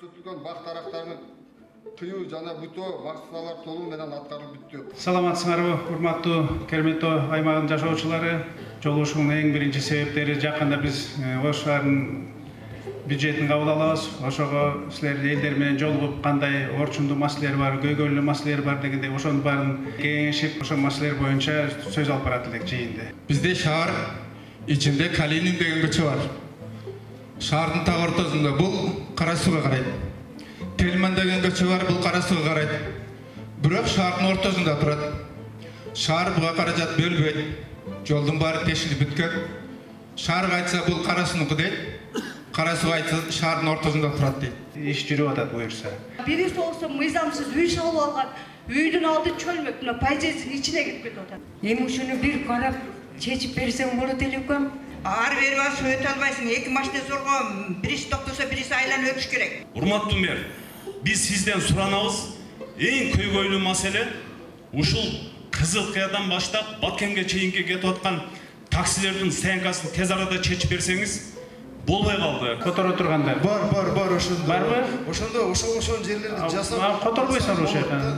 көрсөтүлгөн бак дарактарын кыюу жана бүтөө максатталар толугу менен аткарылып бүттү. Саламатсыңарбы, урматтуу Керметтөө аймагынын жашоочулары? Жолугушуунун эң биринчи себептери жакында биз Ош шаарынын бюджетин кабыл алабыз. Ошого силер элдер менен жолугуп кандай орчундуу маселелер бар, көйгөйлүү маселелер бар дегендей ошонун баарын кеңешип, ошол маселелер боюнча сөз алып барат элек жыйында. Бизде шаар ичинде Калинин деген көчө бар. Шаардын так ортосунда бул Кара Сууга карайт. Тельман деген көчө бар, бул Кара Сууга карайт. Бирок шаардын ортосунда турат. Шаар буга каражат бөлбөйт. Жолдун баары тешилип бүткөн. Шаарга айтса бул Кара Суунуку дейт. Кара Суу айтса шаардын ортосунда турат дейт. Иш жүрүп атат буюрса. Бири болсо мыйзамсыз үй салып алган, үйдүн алды чөлмөк, мына подъездин ичине кирип кетип атат. Эми ушуну бир карап чечип берсең болот эле экен. Ар берип алып өтө албайсың. Эки машина зорго бириси токтосо бириси айланып өтүш керек. Урматтуу мэр, биз сизден суранабыз. Эң көйгөйлүү маселе ушул Кызыл Кыядан баштап Баткенге чейинки кетип аткан таксилердин стоянкасын тез арада чечип берсеңиз болбой калды. Которо тургандар. Бар ошондо. Барбы? Ошондо ошол жерлерди жасап. Которбойсуңар ошол жака.